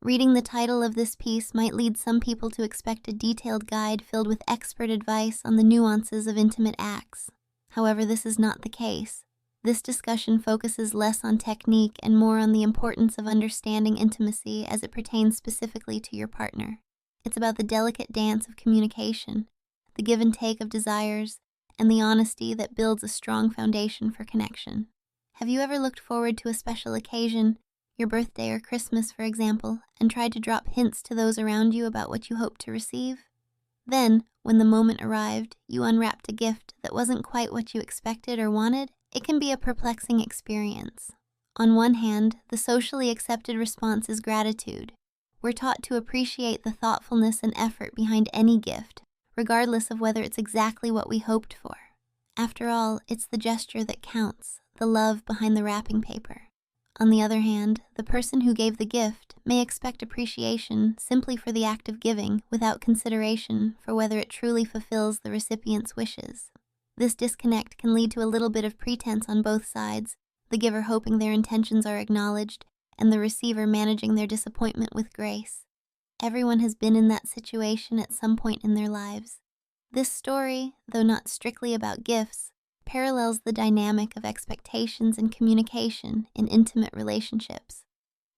Reading the title of this piece might lead some people to expect a detailed guide filled with expert advice on the nuances of intimate acts. However, this is not the case. This discussion focuses less on technique and more on the importance of understanding intimacy as it pertains specifically to your partner. It's about the delicate dance of communication, the give and take of desires, and the honesty that builds a strong foundation for connection. Have you ever looked forward to a special occasion, your birthday or Christmas, for example, and tried to drop hints to those around you about what you hoped to receive? Then, when the moment arrived, you unwrapped a gift that wasn't quite what you expected or wanted. It can be a perplexing experience. On one hand, the socially accepted response is gratitude. We're taught to appreciate the thoughtfulness and effort behind any gift, regardless of whether it's exactly what we hoped for. After all, it's the gesture that counts, the love behind the wrapping paper. On the other hand, the person who gave the gift may expect appreciation simply for the act of giving without consideration for whether it truly fulfills the recipient's wishes. This disconnect can lead to a little bit of pretense on both sides, the giver hoping their intentions are acknowledged and the receiver managing their disappointment with grace. Everyone has been in that situation at some point in their lives. This story, though not strictly about gifts, parallels the dynamic of expectations and communication in intimate relationships.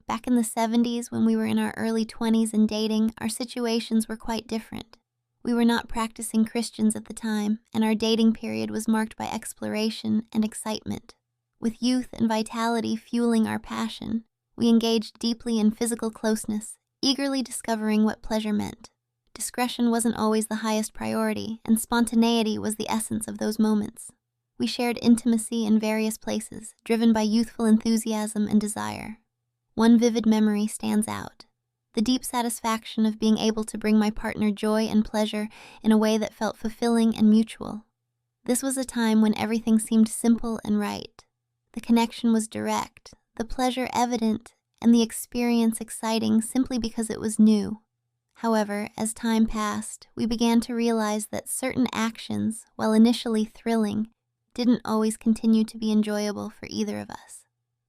Back in the 70s, when we were in our early 20s and dating, our situations were quite different. We were not practicing Christians at the time, and our dating period was marked by exploration and excitement. With youth and vitality fueling our passion, we engaged deeply in physical closeness, eagerly discovering what pleasure meant. Discretion wasn't always the highest priority, and spontaneity was the essence of those moments. We shared intimacy in various places, driven by youthful enthusiasm and desire. One vivid memory stands out: the deep satisfaction of being able to bring my partner joy and pleasure in a way that felt fulfilling and mutual. This was a time when everything seemed simple and right. The connection was direct, the pleasure evident, and the experience exciting simply because it was new. However, as time passed, we began to realize that certain actions, while initially thrilling, didn't always continue to be enjoyable for either of us.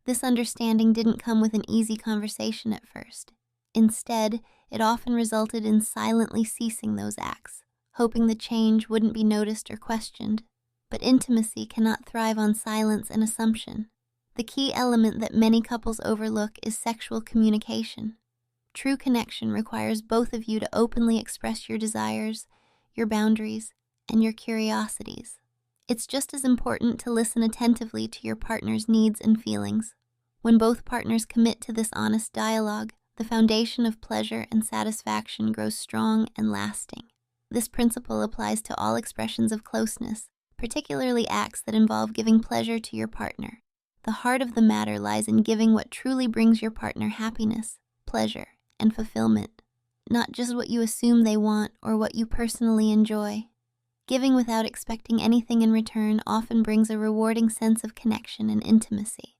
This understanding didn't come with an easy conversation at first. Instead, it often resulted in silently ceasing those acts, hoping the change wouldn't be noticed or questioned. But intimacy cannot thrive on silence and assumption. The key element that many couples overlook is sexual communication. True connection requires both of you to openly express your desires, your boundaries, and your curiosities. It's just as important to listen attentively to your partner's needs and feelings. When both partners commit to this honest dialogue, the foundation of pleasure and satisfaction grows strong and lasting. This principle applies to all expressions of closeness, particularly acts that involve giving pleasure to your partner. The heart of the matter lies in giving what truly brings your partner happiness, pleasure, and fulfillment, not just what you assume they want or what you personally enjoy. Giving without expecting anything in return often brings a rewarding sense of connection and intimacy.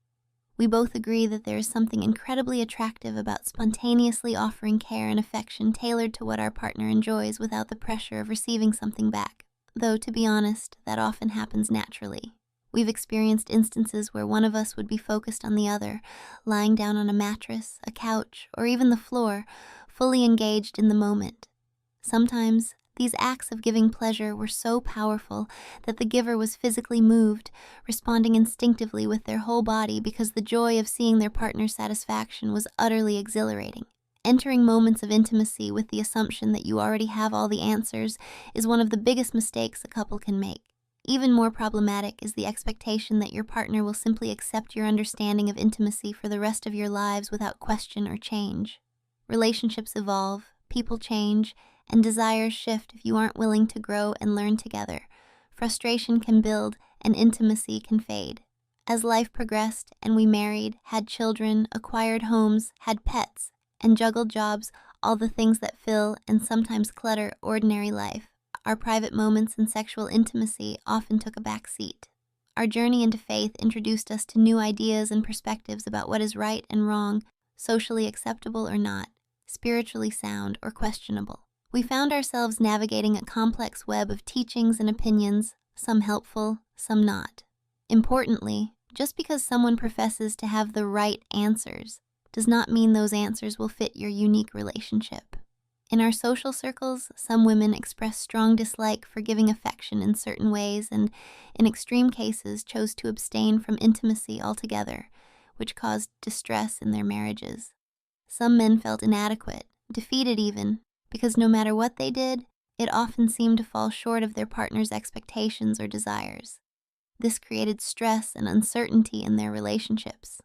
We both agree that there is something incredibly attractive about spontaneously offering care and affection tailored to what our partner enjoys without the pressure of receiving something back. Though, to be honest, that often happens naturally. We've experienced instances where one of us would be focused on the other, lying down on a mattress, a couch, or even the floor, fully engaged in the moment. Sometimes, these acts of giving pleasure were so powerful that the giver was physically moved, responding instinctively with their whole body because the joy of seeing their partner's satisfaction was utterly exhilarating. Entering moments of intimacy with the assumption that you already have all the answers is one of the biggest mistakes a couple can make. Even more problematic is the expectation that your partner will simply accept your understanding of intimacy for the rest of your lives without question or change. Relationships evolve, people change, and desires shift if you aren't willing to grow and learn together. Frustration can build, and intimacy can fade. As life progressed and we married, had children, acquired homes, had pets, and juggled jobs, all the things that fill and sometimes clutter ordinary life, our private moments and sexual intimacy often took a back seat. Our journey into faith introduced us to new ideas and perspectives about what is right and wrong, socially acceptable or not, spiritually sound or questionable. We found ourselves navigating a complex web of teachings and opinions, some helpful, some not. Importantly, just because someone professes to have the right answers does not mean those answers will fit your unique relationship. In our social circles, some women express strong dislike for giving affection in certain ways and, in extreme cases, chose to abstain from intimacy altogether, which caused distress in their marriages. Some men felt inadequate, defeated even, because no matter what they did, it often seemed to fall short of their partner's expectations or desires. This created stress and uncertainty in their relationships.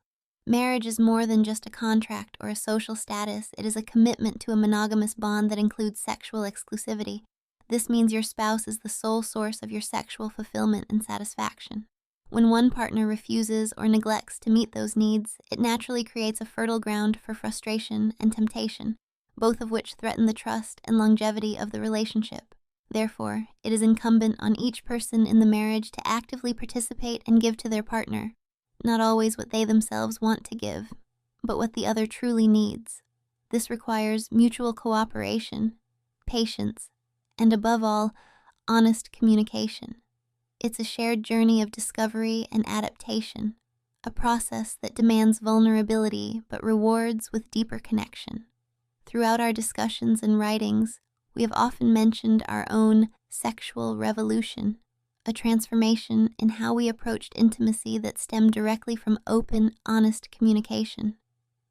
Marriage is more than just a contract or a social status. It is a commitment to a monogamous bond that includes sexual exclusivity. This means your spouse is the sole source of your sexual fulfillment and satisfaction. When one partner refuses or neglects to meet those needs, it naturally creates a fertile ground for frustration and temptation, both of which threaten the trust and longevity of the relationship. Therefore, it is incumbent on each person in the marriage to actively participate and give to their partner, not always what they themselves want to give, but what the other truly needs. This requires mutual cooperation, patience, and above all, honest communication. It's a shared journey of discovery and adaptation, a process that demands vulnerability but rewards with deeper connection. Throughout our discussions and writings, we have often mentioned our own sexual revolution, a transformation in how we approached intimacy that stemmed directly from open, honest communication.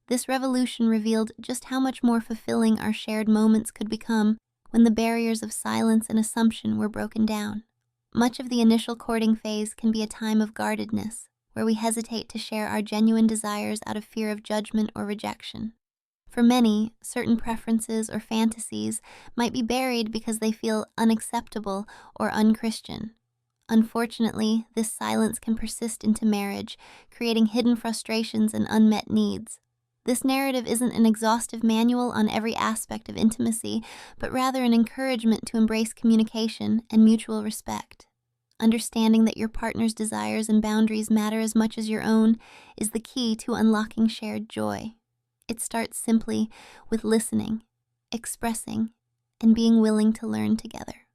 This revolution revealed just how much more fulfilling our shared moments could become when the barriers of silence and assumption were broken down. Much of the initial courting phase can be a time of guardedness, where we hesitate to share our genuine desires out of fear of judgment or rejection. For many, certain preferences or fantasies might be buried because they feel unacceptable or unchristian. Unfortunately, this silence can persist into marriage, creating hidden frustrations and unmet needs. This narrative isn't an exhaustive manual on every aspect of intimacy, but rather an encouragement to embrace communication and mutual respect. Understanding that your partner's desires and boundaries matter as much as your own is the key to unlocking shared joy. It starts simply with listening, expressing, and being willing to learn together.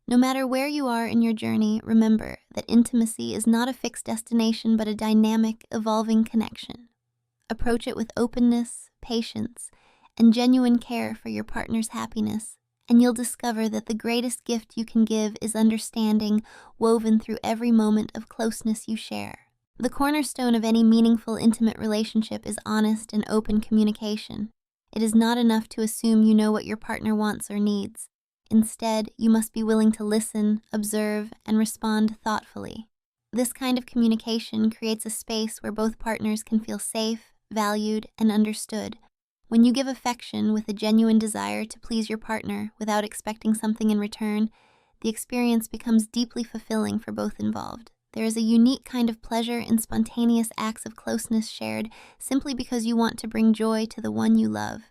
No matter where you are in your journey, remember that intimacy is not a fixed destination but a dynamic, evolving connection. Approach it with openness, patience, and genuine care for your partner's happiness, and you'll discover that the greatest gift you can give is understanding woven through every moment of closeness you share. The cornerstone of any meaningful, intimate relationship is honest and open communication. It is not enough to assume you know what your partner wants or needs. Instead, you must be willing to listen, observe, and respond thoughtfully. This kind of communication creates a space where both partners can feel safe, valued, and understood. When you give affection with a genuine desire to please your partner without expecting something in return, the experience becomes deeply fulfilling for both involved. There is a unique kind of pleasure in spontaneous acts of closeness shared simply because you want to bring joy to the one you love.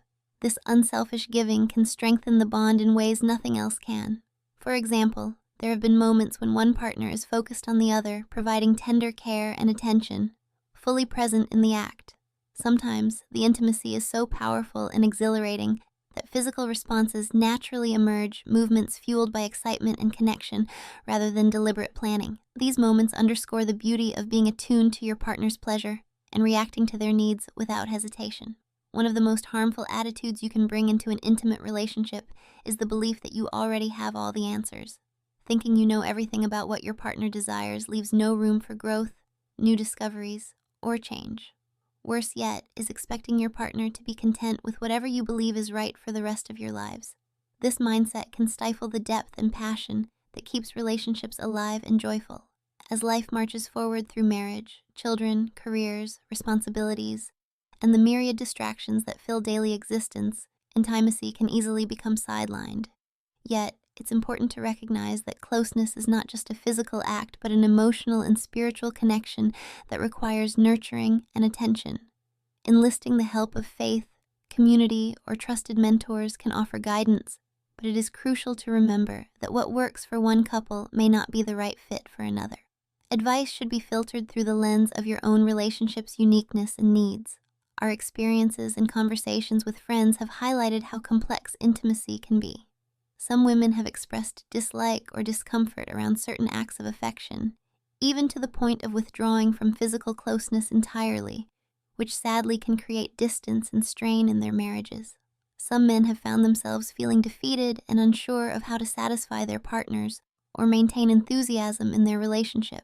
This unselfish giving can strengthen the bond in ways nothing else can. For example, there have been moments when one partner is focused on the other, providing tender care and attention, fully present in the act. Sometimes, the intimacy is so powerful and exhilarating that physical responses naturally emerge, movements fueled by excitement and connection rather than deliberate planning. These moments underscore the beauty of being attuned to your partner's pleasure and reacting to their needs without hesitation. One of the most harmful attitudes you can bring into an intimate relationship is the belief that you already have all the answers. Thinking you know everything about what your partner desires leaves no room for growth, new discoveries, or change. Worse yet is expecting your partner to be content with whatever you believe is right for the rest of your lives. This mindset can stifle the depth and passion that keeps relationships alive and joyful. As life marches forward through marriage, children, careers, responsibilities, and the myriad distractions that fill daily existence, intimacy can easily become sidelined. Yet, it's important to recognize that closeness is not just a physical act, but an emotional and spiritual connection that requires nurturing and attention. Enlisting the help of faith, community, or trusted mentors can offer guidance, but it is crucial to remember that what works for one couple may not be the right fit for another. Advice should be filtered through the lens of your own relationship's uniqueness and needs. Our experiences and conversations with friends have highlighted how complex intimacy can be. Some women have expressed dislike or discomfort around certain acts of affection, even to the point of withdrawing from physical closeness entirely, which sadly can create distance and strain in their marriages. Some men have found themselves feeling defeated and unsure of how to satisfy their partners or maintain enthusiasm in their relationship.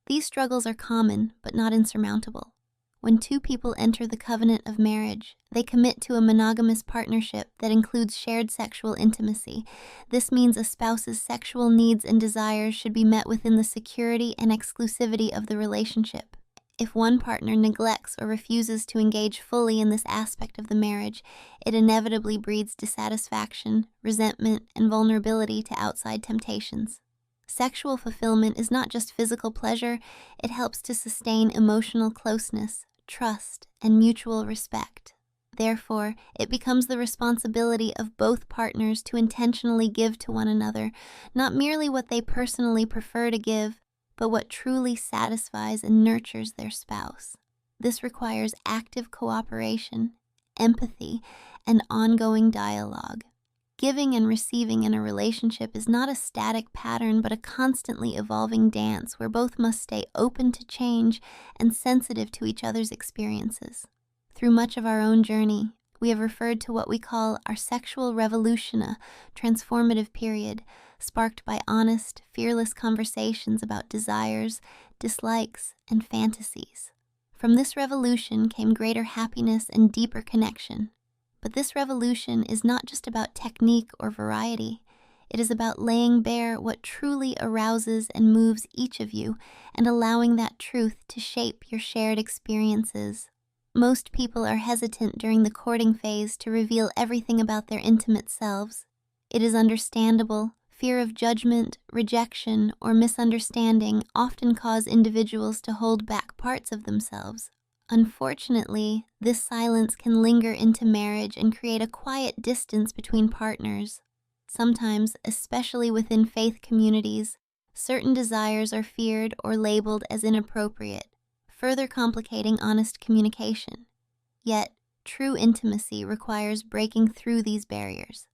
These struggles are common, but not insurmountable. When two people enter the covenant of marriage, they commit to a monogamous partnership that includes shared sexual intimacy. This means a spouse's sexual needs and desires should be met within the security and exclusivity of the relationship. If one partner neglects or refuses to engage fully in this aspect of the marriage, it inevitably breeds dissatisfaction, resentment, and vulnerability to outside temptations. Sexual fulfillment is not just physical pleasure, it helps to sustain emotional closeness, trust, and mutual respect. Therefore, it becomes the responsibility of both partners to intentionally give to one another, not merely what they personally prefer to give, but what truly satisfies and nurtures their spouse. This requires active cooperation, empathy, and ongoing dialogue. Giving and receiving in a relationship is not a static pattern, but a constantly evolving dance where both must stay open to change and sensitive to each other's experiences. Through much of our own journey, we have referred to what we call our sexual revolution, a transformative period, sparked by honest, fearless conversations about desires, dislikes, and fantasies. From this revolution came greater happiness and deeper connection. But this revolution is not just about technique or variety. It is about laying bare what truly arouses and moves each of you and allowing that truth to shape your shared experiences. Most people are hesitant during the courting phase to reveal everything about their intimate selves. It is understandable. Fear of judgment, rejection, or misunderstanding often cause individuals to hold back parts of themselves. Unfortunately, this silence can linger into marriage and create a quiet distance between partners. Sometimes, especially within faith communities, certain desires are feared or labeled as inappropriate, further complicating honest communication. Yet, true intimacy requires breaking through these barriers.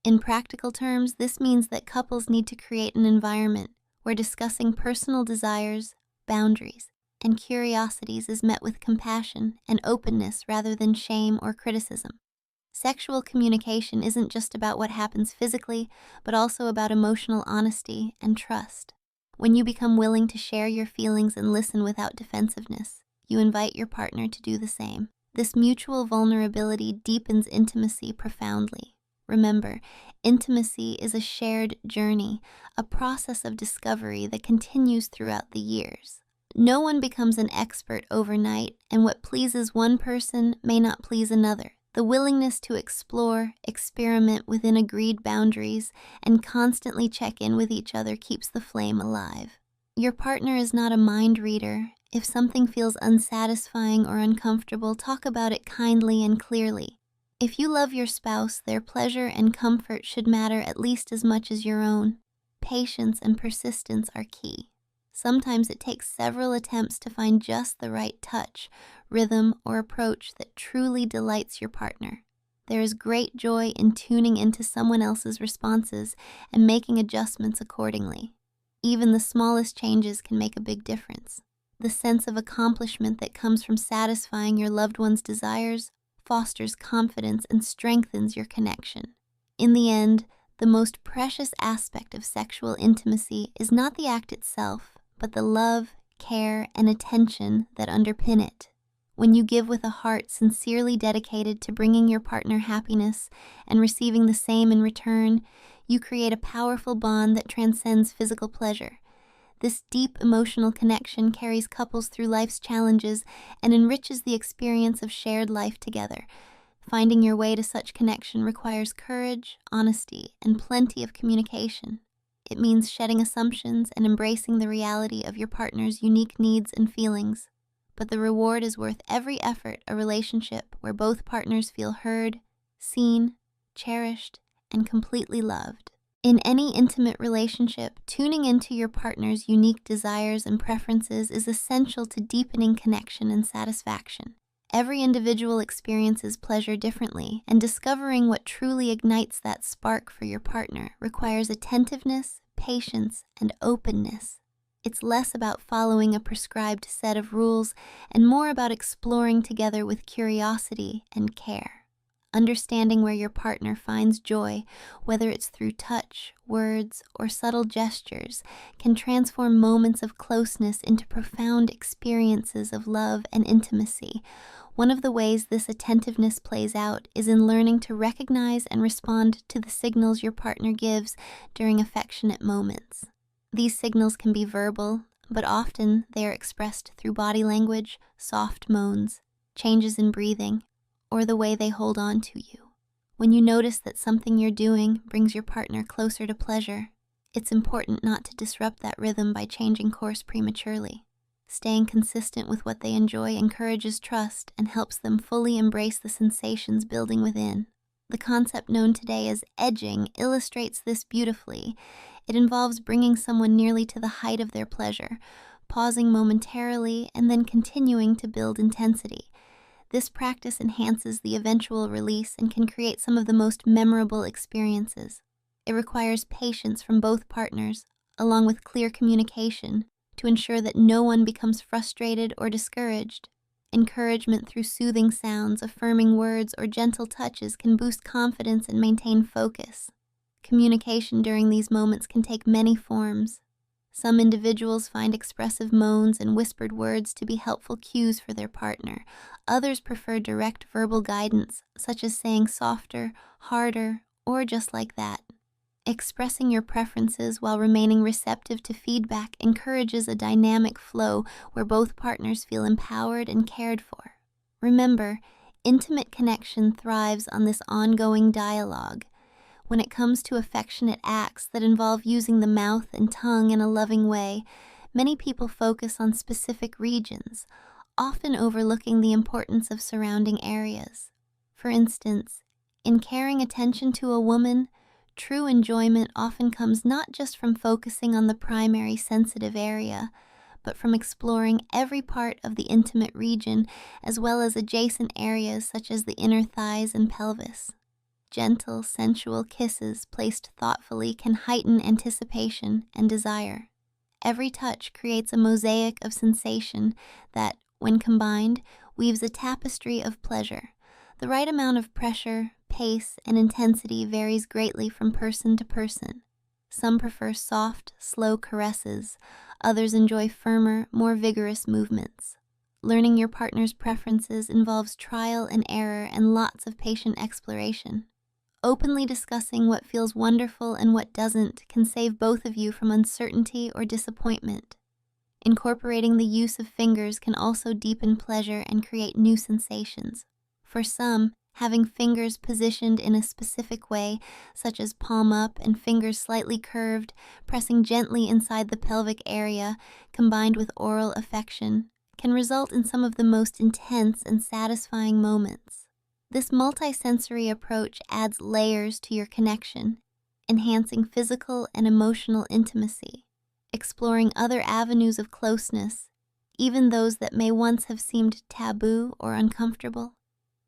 In practical terms, this means that couples need to create an environment where discussing personal desires, boundaries, and curiosities is met with compassion and openness rather than shame or criticism. Sexual communication isn't just about what happens physically, but also about emotional honesty and trust. When you become willing to share your feelings and listen without defensiveness, you invite your partner to do the same. This mutual vulnerability deepens intimacy profoundly. Remember, intimacy is a shared journey, a process of discovery that continues throughout the years. No one becomes an expert overnight, and what pleases one person may not please another. The willingness to explore, experiment within agreed boundaries, and constantly check in with each other keeps the flame alive. Your partner is not a mind reader. If something feels unsatisfying or uncomfortable, talk about it kindly and clearly. If you love your spouse, their pleasure and comfort should matter at least as much as your own. Patience and persistence are key. Sometimes it takes several attempts to find just the right touch, rhythm, or approach that truly delights your partner. There is great joy in tuning into someone else's responses and making adjustments accordingly. Even the smallest changes can make a big difference. The sense of accomplishment that comes from satisfying your loved one's desires fosters confidence and strengthens your connection. In the end, the most precious aspect of sexual intimacy is not the act itself, but the love, care, and attention that underpin it. When you give with a heart sincerely dedicated to bringing your partner happiness and receiving the same in return, you create a powerful bond that transcends physical pleasure. This deep emotional connection carries couples through life's challenges and enriches the experience of shared life together. Finding your way to such connection requires courage, honesty, and plenty of communication. It means shedding assumptions and embracing the reality of your partner's unique needs and feelings. But the reward is worth every effort, a relationship where both partners feel heard, seen, cherished, and completely loved. In any intimate relationship, tuning into your partner's unique desires and preferences is essential to deepening connection and satisfaction. Every individual experiences pleasure differently, and discovering what truly ignites that spark for your partner requires attentiveness, patience, and openness. It's less about following a prescribed set of rules and more about exploring together with curiosity and care. Understanding where your partner finds joy, whether it's through touch, words, or subtle gestures, can transform moments of closeness into profound experiences of love and intimacy. One of the ways this attentiveness plays out is in learning to recognize and respond to the signals your partner gives during affectionate moments. These signals can be verbal, but often they are expressed through body language, soft moans, changes in breathing, or the way they hold on to you. When you notice that something you're doing brings your partner closer to pleasure, it's important not to disrupt that rhythm by changing course prematurely. Staying consistent with what they enjoy encourages trust and helps them fully embrace the sensations building within. The concept known today as edging illustrates this beautifully. It involves bringing someone nearly to the height of their pleasure, pausing momentarily, and then continuing to build intensity. This practice enhances the eventual release and can create some of the most memorable experiences. It requires patience from both partners, along with clear communication, to ensure that no one becomes frustrated or discouraged. Encouragement through soothing sounds, affirming words, or gentle touches can boost confidence and maintain focus. Communication during these moments can take many forms. Some individuals find expressive moans and whispered words to be helpful cues for their partner. Others prefer direct verbal guidance, such as saying softer, harder, or just like that. Expressing your preferences while remaining receptive to feedback encourages a dynamic flow where both partners feel empowered and cared for. Remember, intimate connection thrives on this ongoing dialogue. When it comes to affectionate acts that involve using the mouth and tongue in a loving way, many people focus on specific regions, often overlooking the importance of surrounding areas. For instance, in caring attention to a woman, true enjoyment often comes not just from focusing on the primary sensitive area, but from exploring every part of the intimate region as well as adjacent areas such as the inner thighs and pelvis. Gentle, sensual kisses placed thoughtfully can heighten anticipation and desire. Every touch creates a mosaic of sensation that, when combined, weaves a tapestry of pleasure. The right amount of pressure, pace, and intensity varies greatly from person to person. Some prefer soft, slow caresses. Others enjoy firmer, more vigorous movements. Learning your partner's preferences involves trial and error and lots of patient exploration. Openly discussing what feels wonderful and what doesn't can save both of you from uncertainty or disappointment. Incorporating the use of fingers can also deepen pleasure and create new sensations. For some, having fingers positioned in a specific way, such as palm up and fingers slightly curved, pressing gently inside the pelvic area, combined with oral affection, can result in some of the most intense and satisfying moments. This multisensory approach adds layers to your connection, enhancing physical and emotional intimacy. Exploring other avenues of closeness, even those that may once have seemed taboo or uncomfortable,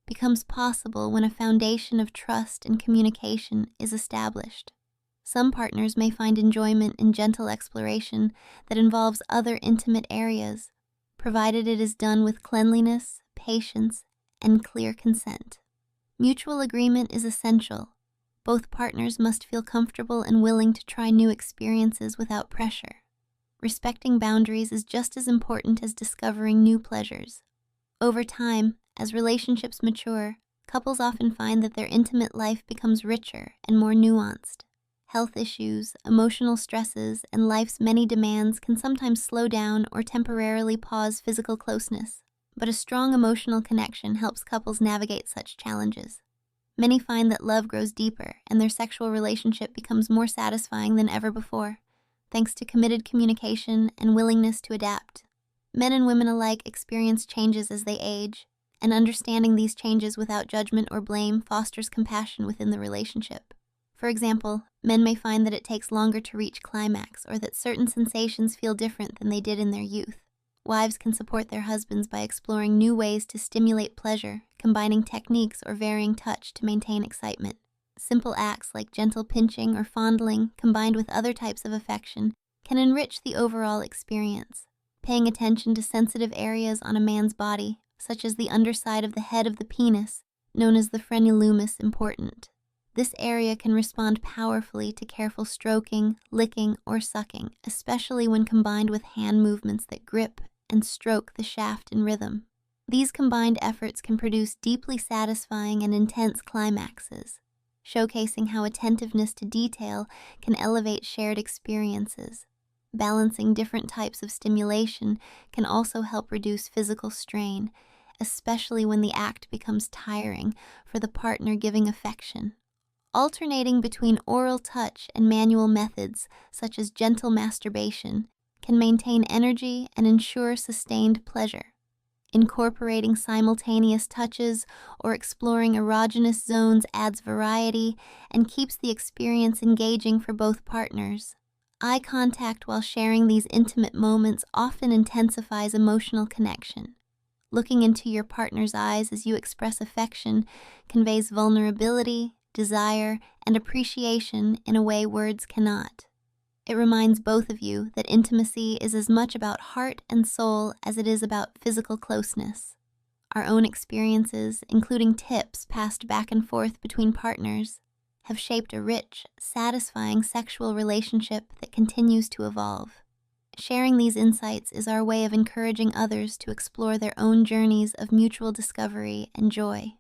becomes possible when a foundation of trust and communication is established. Some partners may find enjoyment in gentle exploration that involves other intimate areas, provided it is done with cleanliness, patience, and clear consent. Mutual agreement is essential. Both partners must feel comfortable and willing to try new experiences without pressure. Respecting boundaries is just as important as discovering new pleasures. Over time, as relationships mature, couples often find that their intimate life becomes richer and more nuanced. Health issues, emotional stresses, and life's many demands can sometimes slow down or temporarily pause physical closeness, but a strong emotional connection helps couples navigate such challenges. Many find that love grows deeper and their sexual relationship becomes more satisfying than ever before, thanks to committed communication and willingness to adapt. Men and women alike experience changes as they age, and understanding these changes without judgment or blame fosters compassion within the relationship. For example, men may find that it takes longer to reach climax or that certain sensations feel different than they did in their youth. Wives can support their husbands by exploring new ways to stimulate pleasure, combining techniques or varying touch to maintain excitement. Simple acts like gentle pinching or fondling, combined with other types of affection, can enrich the overall experience. Paying attention to sensitive areas on a man's body, such as the underside of the head of the penis, known as the frenulum, is important. This area can respond powerfully to careful stroking, licking, or sucking, especially when combined with hand movements that grip and stroke the shaft in rhythm. These combined efforts can produce deeply satisfying and intense climaxes, showcasing how attentiveness to detail can elevate shared experiences. Balancing different types of stimulation can also help reduce physical strain, especially when the act becomes tiring for the partner giving affection. Alternating between oral touch and manual methods, such as gentle masturbation, can maintain energy and ensure sustained pleasure. Incorporating simultaneous touches or exploring erogenous zones adds variety and keeps the experience engaging for both partners. Eye contact while sharing these intimate moments often intensifies emotional connection. Looking into your partner's eyes as you express affection conveys vulnerability, desire, and appreciation in a way words cannot. It reminds both of you that intimacy is as much about heart and soul as it is about physical closeness. Our own experiences, including tips passed back and forth between partners, have shaped a rich, satisfying sexual relationship that continues to evolve. Sharing these insights is our way of encouraging others to explore their own journeys of mutual discovery and joy.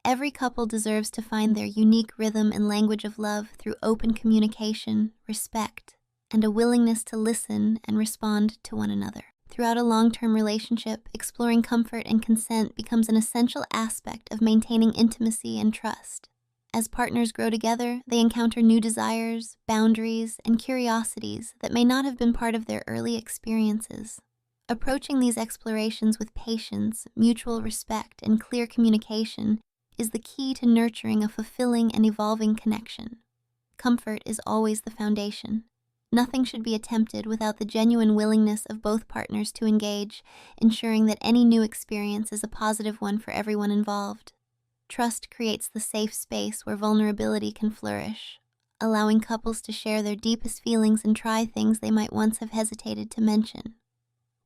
Every couple deserves to find their unique rhythm and language of love through open communication, respect, and a willingness to listen and respond to one another. Throughout a long-term relationship, exploring comfort and consent becomes an essential aspect of maintaining intimacy and trust. As partners grow together, they encounter new desires, boundaries, and curiosities that may not have been part of their early experiences. Approaching these explorations with patience, mutual respect, and clear communication is the key to nurturing a fulfilling and evolving connection. Comfort is always the foundation. Nothing should be attempted without the genuine willingness of both partners to engage, ensuring that any new experience is a positive one for everyone involved. Trust creates the safe space where vulnerability can flourish, allowing couples to share their deepest feelings and try things they might once have hesitated to mention.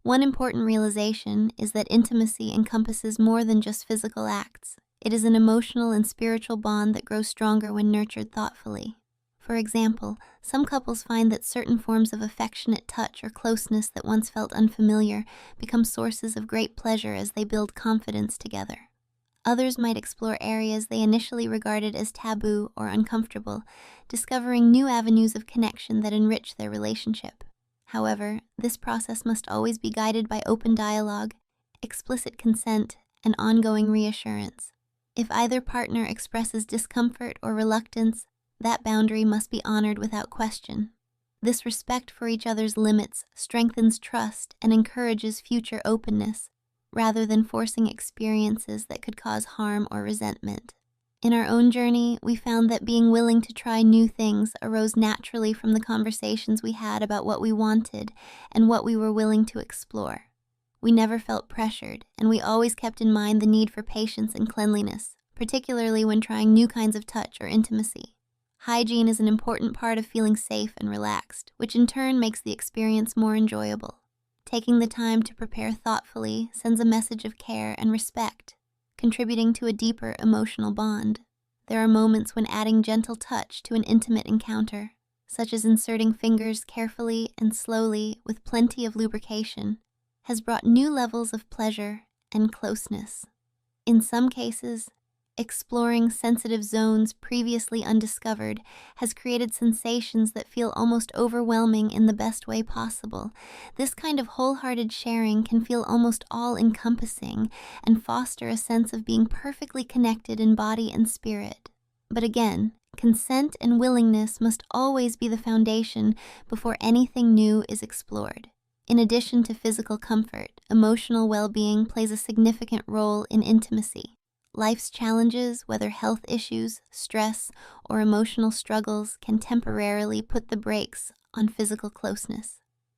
One important realization is that intimacy encompasses more than just physical acts. It is an emotional and spiritual bond that grows stronger when nurtured thoughtfully. For example, some couples find that certain forms of affectionate touch or closeness that once felt unfamiliar become sources of great pleasure as they build confidence together. Others might explore areas they initially regarded as taboo or uncomfortable, discovering new avenues of connection that enrich their relationship. However, this process must always be guided by open dialogue, explicit consent, and ongoing reassurance. If either partner expresses discomfort or reluctance, that boundary must be honored without question. This respect for each other's limits strengthens trust and encourages future openness, rather than forcing experiences that could cause harm or resentment. In our own journey, we found that being willing to try new things arose naturally from the conversations we had about what we wanted and what we were willing to explore. We never felt pressured, and we always kept in mind the need for patience and cleanliness, particularly when trying new kinds of touch or intimacy. Hygiene is an important part of feeling safe and relaxed, which in turn makes the experience more enjoyable. Taking the time to prepare thoughtfully sends a message of care and respect, contributing to a deeper emotional bond. There are moments when adding gentle touch to an intimate encounter, such as inserting fingers carefully and slowly with plenty of lubrication, has brought new levels of pleasure and closeness. In some cases, exploring sensitive zones previously undiscovered has created sensations that feel almost overwhelming in the best way possible. This kind of wholehearted sharing can feel almost all-encompassing and foster a sense of being perfectly connected in body and spirit. But again, consent and willingness must always be the foundation before anything new is explored. In addition to physical comfort, emotional well-being plays a significant role in intimacy. Life's challenges, whether health issues, stress, or emotional struggles, can temporarily put the brakes on physical closeness.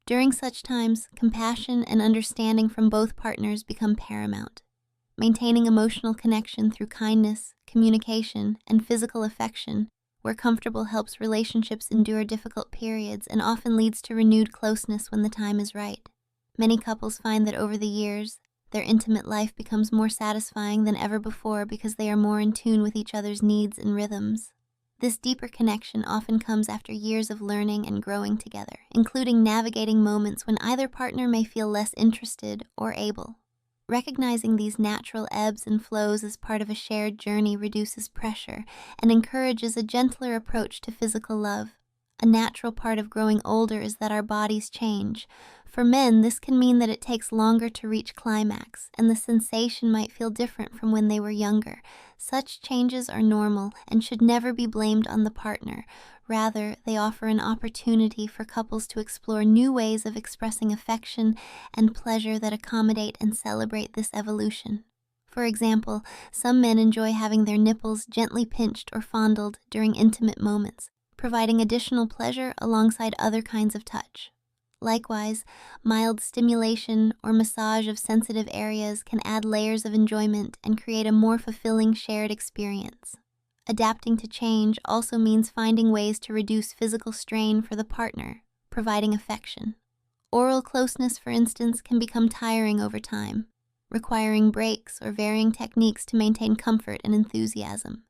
During such times, compassion and understanding from both partners become paramount. Maintaining emotional connection through kindness, communication, and physical affection where comfortable helps relationships endure difficult periods and often leads to renewed closeness when the time is right. Many couples find that over the years, their intimate life becomes more satisfying than ever before because they are more in tune with each other's needs and rhythms. This deeper connection often comes after years of learning and growing together, including navigating moments when either partner may feel less interested or able. Recognizing these natural ebbs and flows as part of a shared journey reduces pressure and encourages a gentler approach to physical love. A natural part of growing older is that our bodies change. For men, this can mean that it takes longer to reach climax, and the sensation might feel different from when they were younger. Such changes are normal and should never be blamed on the partner. Rather, they offer an opportunity for couples to explore new ways of expressing affection and pleasure that accommodate and celebrate this evolution. For example, some men enjoy having their nipples gently pinched or fondled during intimate moments, providing additional pleasure alongside other kinds of touch. Likewise, mild stimulation or massage of sensitive areas can add layers of enjoyment and create a more fulfilling shared experience. Adapting to change also means finding ways to reduce physical strain for the partner, providing affection. Oral closeness, for instance, can become tiring over time, requiring breaks or varying techniques to maintain comfort and enthusiasm.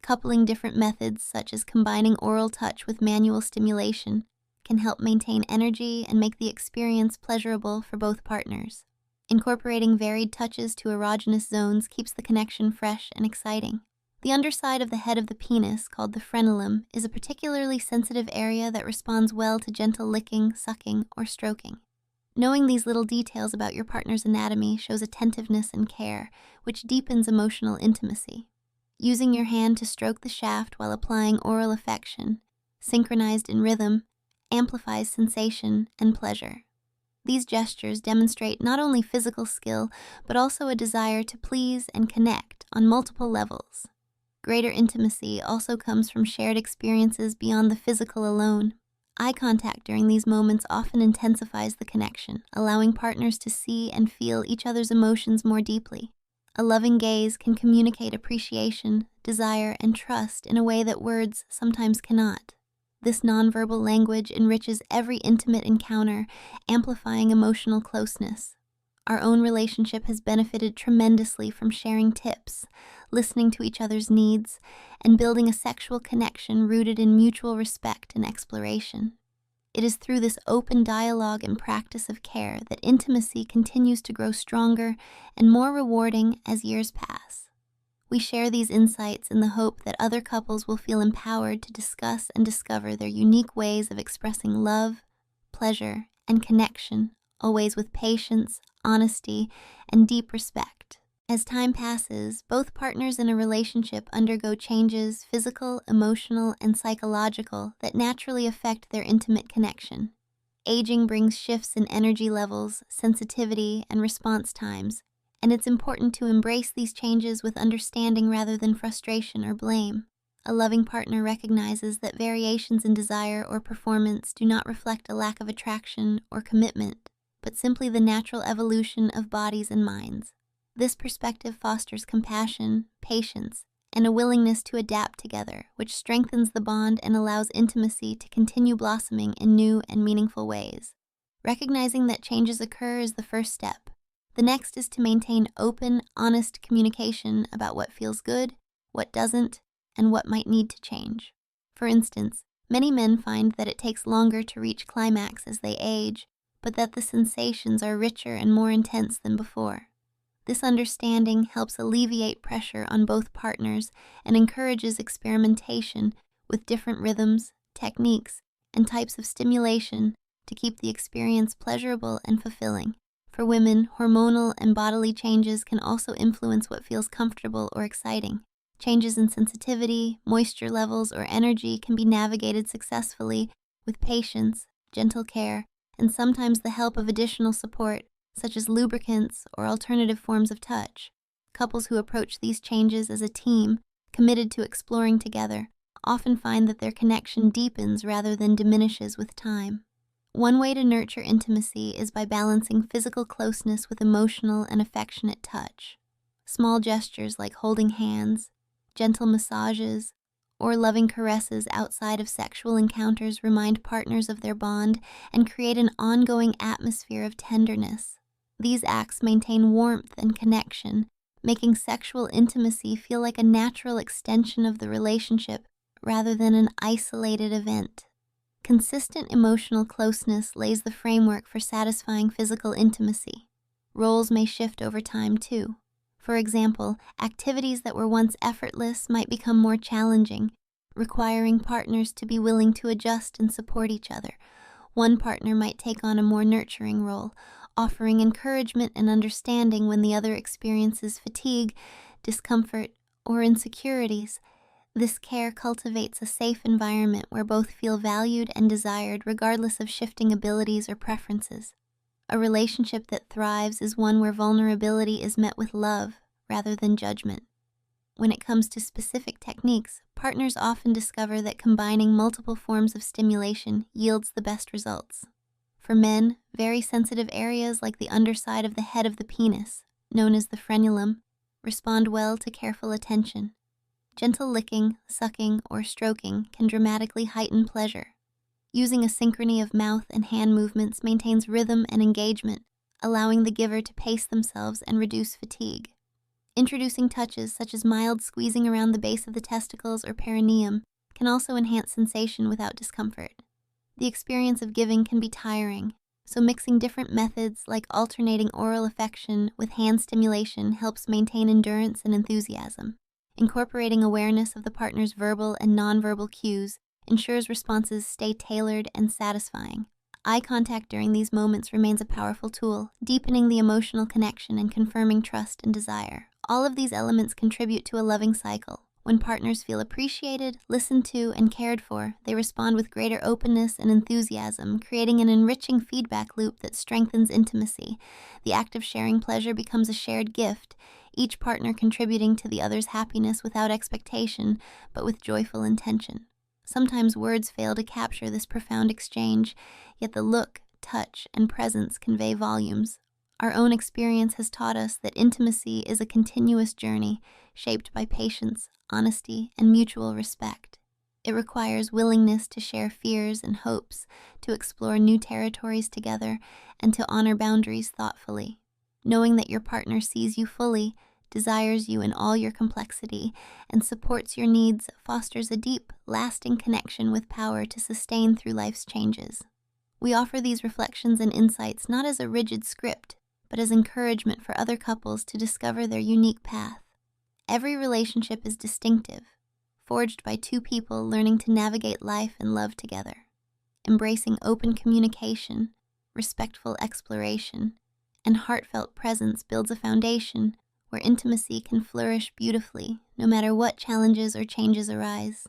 Coupling different methods, such as combining oral touch with manual stimulation, can help maintain energy and make the experience pleasurable for both partners. Incorporating varied touches to erogenous zones keeps the connection fresh and exciting. The underside of the head of the penis, called the frenulum, is a particularly sensitive area that responds well to gentle licking, sucking, or stroking. Knowing these little details about your partner's anatomy shows attentiveness and care, which deepens emotional intimacy. Using your hand to stroke the shaft while applying oral affection, synchronized in rhythm, amplifies sensation and pleasure. These gestures demonstrate not only physical skill, but also a desire to please and connect on multiple levels. Greater intimacy also comes from shared experiences beyond the physical alone. Eye contact during these moments often intensifies the connection, allowing partners to see and feel each other's emotions more deeply. A loving gaze can communicate appreciation, desire, and trust in a way that words sometimes cannot. This nonverbal language enriches every intimate encounter, amplifying emotional closeness. Our own relationship has benefited tremendously from sharing tips, listening to each other's needs, and building a sexual connection rooted in mutual respect and exploration. It is through this open dialogue and practice of care that intimacy continues to grow stronger and more rewarding as years pass. We share these insights in the hope that other couples will feel empowered to discuss and discover their unique ways of expressing love, pleasure, and connection, always with patience, honesty, and deep respect. As time passes, both partners in a relationship undergo changes, physical, emotional, and psychological, that naturally affect their intimate connection. Aging brings shifts in energy levels, sensitivity, and response times, and it's important to embrace these changes with understanding rather than frustration or blame. A loving partner recognizes that variations in desire or performance do not reflect a lack of attraction or commitment, but simply the natural evolution of bodies and minds. This perspective fosters compassion, patience, and a willingness to adapt together, which strengthens the bond and allows intimacy to continue blossoming in new and meaningful ways. Recognizing that changes occur is the first step. The next is to maintain open, honest communication about what feels good, what doesn't, and what might need to change. For instance, many men find that it takes longer to reach climax as they age, but that the sensations are richer and more intense than before. This understanding helps alleviate pressure on both partners and encourages experimentation with different rhythms, techniques, and types of stimulation to keep the experience pleasurable and fulfilling. For women, hormonal and bodily changes can also influence what feels comfortable or exciting. Changes in sensitivity, moisture levels, or energy can be navigated successfully with patience, gentle care, and sometimes the help of additional support, such as lubricants or alternative forms of touch. Couples who approach these changes as a team, committed to exploring together, often find that their connection deepens rather than diminishes with time. One way to nurture intimacy is by balancing physical closeness with emotional and affectionate touch. Small gestures like holding hands, gentle massages, or loving caresses outside of sexual encounters remind partners of their bond and create an ongoing atmosphere of tenderness. These acts maintain warmth and connection, making sexual intimacy feel like a natural extension of the relationship rather than an isolated event. Consistent emotional closeness lays the framework for satisfying physical intimacy. Roles may shift over time, too. For example, activities that were once effortless might become more challenging, requiring partners to be willing to adjust and support each other. One partner might take on a more nurturing role, offering encouragement and understanding when the other experiences fatigue, discomfort, or insecurities. This care cultivates a safe environment where both feel valued and desired regardless of shifting abilities or preferences. A relationship that thrives is one where vulnerability is met with love rather than judgment. When it comes to specific techniques, partners often discover that combining multiple forms of stimulation yields the best results. For men, very sensitive areas like the underside of the head of the penis, known as the frenulum, respond well to careful attention. Gentle licking, sucking, or stroking can dramatically heighten pleasure. Using a synchrony of mouth and hand movements maintains rhythm and engagement, allowing the giver to pace themselves and reduce fatigue. Introducing touches such as mild squeezing around the base of the testicles or perineum can also enhance sensation without discomfort. The experience of giving can be tiring, so mixing different methods like alternating oral affection with hand stimulation helps maintain endurance and enthusiasm. Incorporating awareness of the partner's verbal and nonverbal cues ensures responses stay tailored and satisfying. Eye contact during these moments remains a powerful tool, deepening the emotional connection and confirming trust and desire. All of these elements contribute to a loving cycle. When partners feel appreciated, listened to, and cared for, they respond with greater openness and enthusiasm, creating an enriching feedback loop that strengthens intimacy. The act of sharing pleasure becomes a shared gift, each partner contributing to the other's happiness without expectation, but with joyful intention. Sometimes words fail to capture this profound exchange, yet the look, touch, and presence convey volumes. Our own experience has taught us that intimacy is a continuous journey, shaped by patience, honesty, and mutual respect. It requires willingness to share fears and hopes, to explore new territories together, and to honor boundaries thoughtfully. Knowing that your partner sees you fully, desires you in all your complexity, and supports your needs fosters a deep, lasting connection with power to sustain through life's changes. We offer these reflections and insights not as a rigid script, but as encouragement for other couples to discover their unique path. Every relationship is distinctive, forged by two people learning to navigate life and love together. Embracing open communication, respectful exploration, and heartfelt presence builds a foundation where intimacy can flourish beautifully no matter what challenges or changes arise.